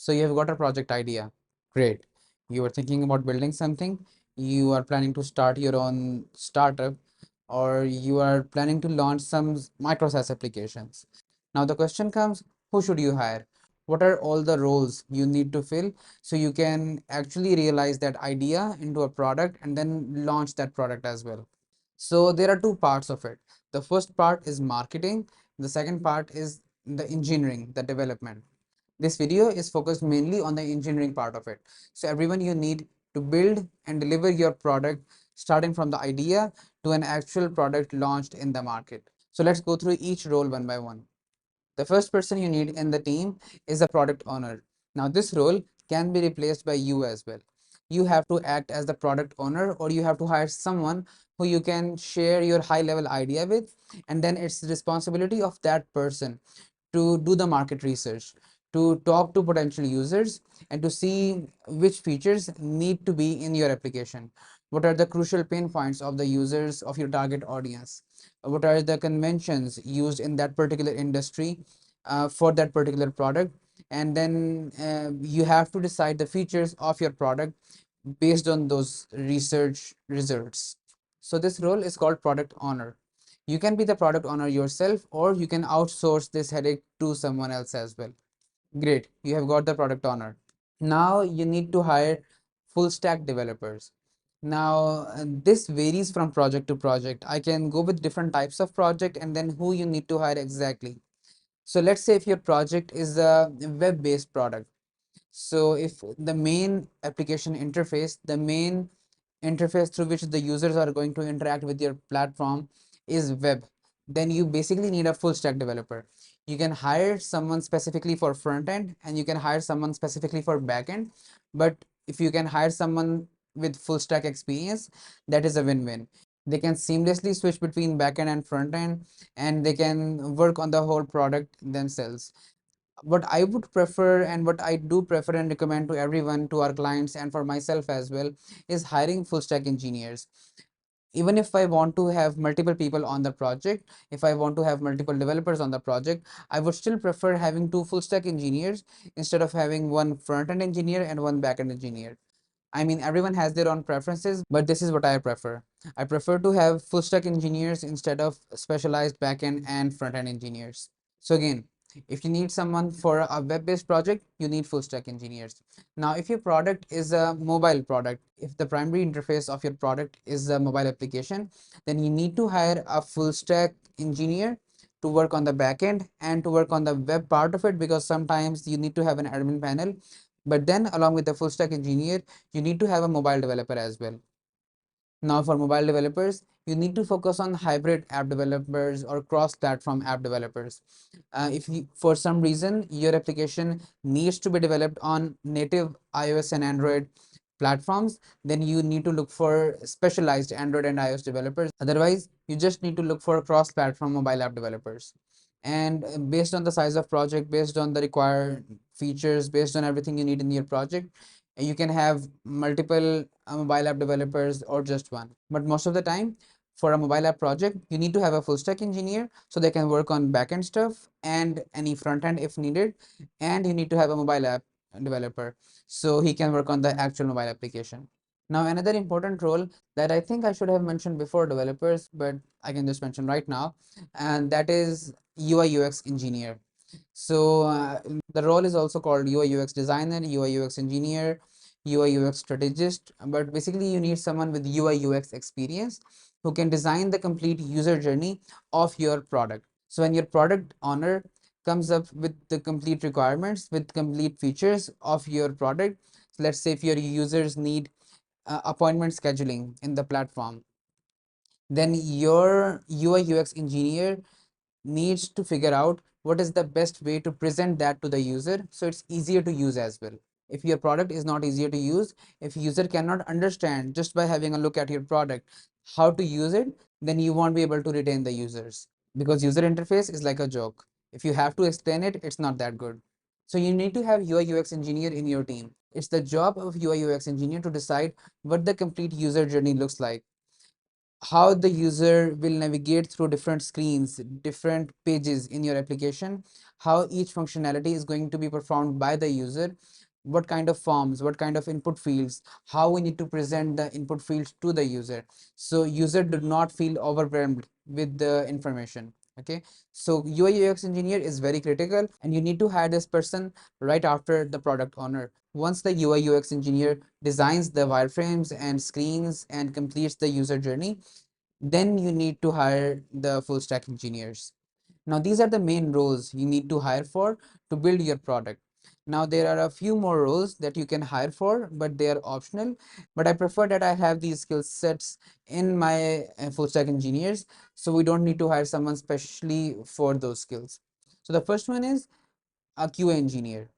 So you have got a project idea. Great. You are thinking about building something. You are planning to start your own startup, or you are planning to launch some micro SaaS applications. Now the question comes, who should you hire? What are all the roles you need to fill so you can actually realize that idea into a product and then launch that product as well? So there are two parts of it. The first part is marketing. The second part is the engineering, the development. This video is focused mainly on the engineering part of it. So everyone you need to build and deliver your product starting from the idea to an actual product launched in the market. So let's go through each role one by one. The first person you need in the team is a product owner. Now this role can be replaced by you as well. You have to act as the product owner, or you have to hire someone who you can share your high level idea with, and then it's the responsibility of that person to do the market research, to talk to potential users, and to see which features need to be in your application. What are the crucial pain points of the users of your target audience? What are the conventions used in that particular industry for that particular product? And then you have to decide the features of your product based on those research results. So this role is called product owner. You can be the product owner yourself, or you can outsource this headache to someone else as well. Great, you have got the product owner. Now you need to hire full stack developers. Now this varies from project to project. I can go with different types of project and then who you need to hire exactly. So let's say if your project is a web-based product. So if the main application interface, the main interface through which the users are going to interact with your platform is web, then you basically need a full stack developer. You can hire someone specifically for front end and you can hire someone specifically for back end. But if you can hire someone with full stack experience, that is a win-win. They can seamlessly switch between back end and front end, and they can work on the whole product themselves. What I would prefer and what I do prefer and recommend to everyone, to our clients and for myself as well, is hiring full stack engineers. Even if I want to have multiple people on the project, if I want to have multiple developers on the project, I would still prefer having two full stack engineers instead of having one front end engineer and one back end engineer. I mean, everyone has their own preferences, but this is what I prefer. I prefer to have full stack engineers instead of specialized backend and front end engineers. So again, if you need someone for a web-based project, you need full stack engineers. Now, if your product is a mobile product, if the primary interface of your product is a mobile application, then you need to hire a full stack engineer to work on the backend and to work on the web part of it, because sometimes you need to have an admin panel. But then along with the full stack engineer, you need to have a mobile developer as well. Now for mobile developers, you need to focus on hybrid app developers or cross-platform app developers. If you, for some reason your application needs to be developed on native iOS and Android platforms, then you need to look for specialized Android and iOS developers. Otherwise, you just need to look for cross-platform mobile app developers. And based on the size of project, based on the required features, based on everything you need in your project, you can have multiple mobile app developers or just one. But most of the time, for a mobile app project, you need to have a full stack engineer so they can work on backend stuff and any front end if needed. And you need to have a mobile app developer so he can work on the actual mobile application. Now, another important role that I think I should have mentioned before developers, but I can just mention right now, and that is UI UX engineer. So the role is also called UI UX designer, UI UX engineer, UI UX strategist. But basically, you need someone with UI UX experience who can design the complete user journey of your product. So when your product owner comes up with the complete requirements, with complete features of your product, let's say if your users need appointment scheduling in the platform, then your UI UX engineer needs to figure out what is the best way to present that to the user so it's easier to use as well. If your product is not easier to use, if user cannot understand just by having a look at your product how to use it, then you won't be able to retain the users, because user interface is like a joke. If you have to explain it, it's not that good. So you need to have UI UX engineer in your team. It's the job of UI UX engineer to decide what the complete user journey looks like, how the user will navigate through different screens, different pages in your application, how each functionality is going to be performed by the user, what kind of forms, what kind of input fields, how we need to present the input fields to the user, so user do not feel overwhelmed with the information. Okay, so UI UX engineer is very critical, and you need to hire this person right after the product owner. Once the UI UX engineer designs the wireframes and screens and completes the user journey, then you need to hire the full stack engineers. Now, these are the main roles you need to hire for to build your product. Now, there are a few more roles that you can hire for, but they are optional. But I prefer that I have these skill sets in my full stack engineers, so we don't need to hire someone specially for those skills. So the first one is a QA engineer.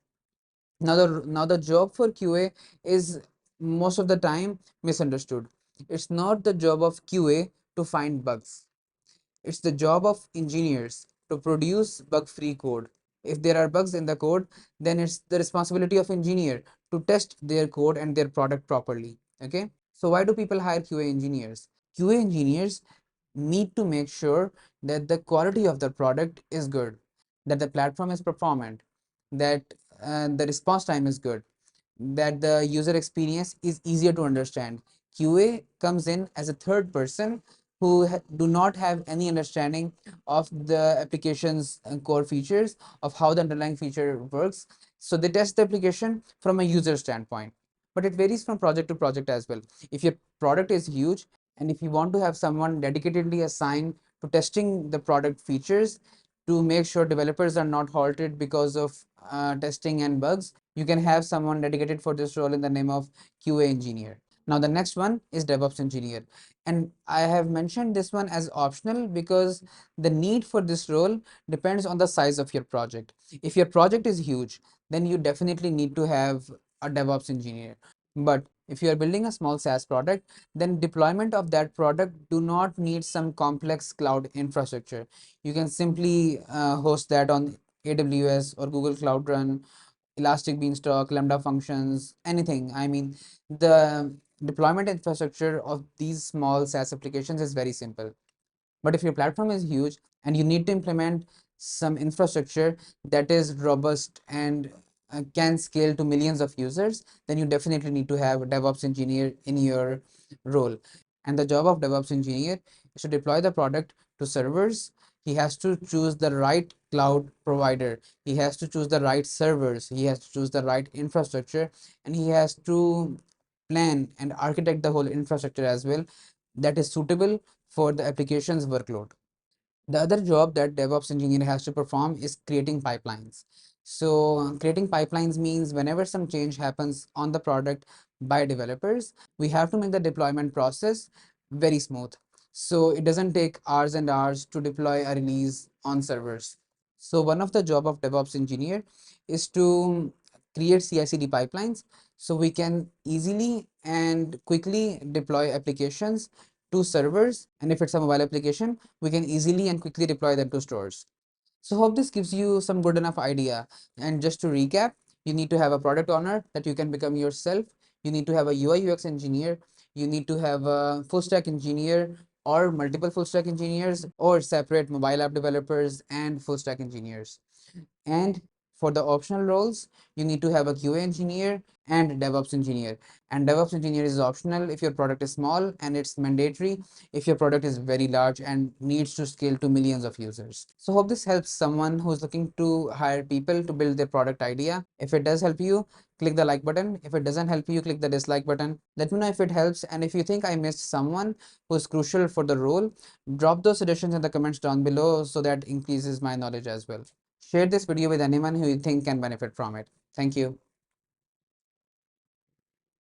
Now the job for QA is most of the time misunderstood. It's not the job of QA to find bugs. It's the job of engineers to produce bug-free code. If there are bugs in the code, then it's the responsibility of engineer to test their code and their product properly. Okay. So why do people hire QA engineers? QA engineers need to make sure that the quality of the product is good, that the platform is performant, that the response time is good, that the user experience is easier to understand. QA comes in as a third person who do not have any understanding of the application's core features, of how the underlying feature works. So they test the application from a user standpoint. But it varies from project to project as well. If your product is huge and if you want to have someone dedicatedly assigned to testing the product features to make sure developers are not halted because of testing and bugs, you can have someone dedicated for this role in the name of QA engineer. Now, the next one is DevOps engineer. And I have mentioned this one as optional because the need for this role depends on the size of your project. If your project is huge, then you definitely need to have a DevOps engineer. But if you are building a small SaaS product, then deployment of that product do not need some complex cloud infrastructure. You can simply host that on AWS or Google Cloud Run, Elastic Beanstalk, Lambda functions, anything. I mean, the deployment infrastructure of these small SaaS applications is very simple. But if your platform is huge and you need to implement some infrastructure that is robust and can scale to millions of users, then you definitely need to have a DevOps engineer in your role. And the job of DevOps engineer is to deploy the product to servers. He has to choose the right cloud provider. He has to choose the right servers. He has to choose the right infrastructure, and he has to plan and architect the whole infrastructure as well that is suitable for the application's workload. The other job that DevOps engineer has to perform is creating pipelines. So creating pipelines means whenever some change happens on the product by developers, we have to make the deployment process very smooth. So it doesn't take hours and hours to deploy a release on servers. So one of the job of DevOps engineer is to create CI/CD pipelines so we can easily and quickly deploy applications to servers. And if it's a mobile application, we can easily and quickly deploy them to stores. So hope this gives you some good enough idea. And just to recap, you need to have a product owner that you can become yourself. You need to have a UI UX engineer. You need to have a full stack engineer or multiple full stack engineers or separate mobile app developers and full stack engineers. And for the optional roles, you need to have a QA engineer and DevOps engineer. And DevOps engineer is optional if your product is small, and it's mandatory if your product is very large and needs to scale to millions of users. So hope this helps someone who's looking to hire people to build their product idea. If it does help you, click the like button. If it doesn't help you, click the dislike button. Let me know if it helps, and if you think I missed someone who's crucial for the role, drop those suggestions in the comments down below so that increases my knowledge as well. Share this video with anyone who you think can benefit from it. Thank you.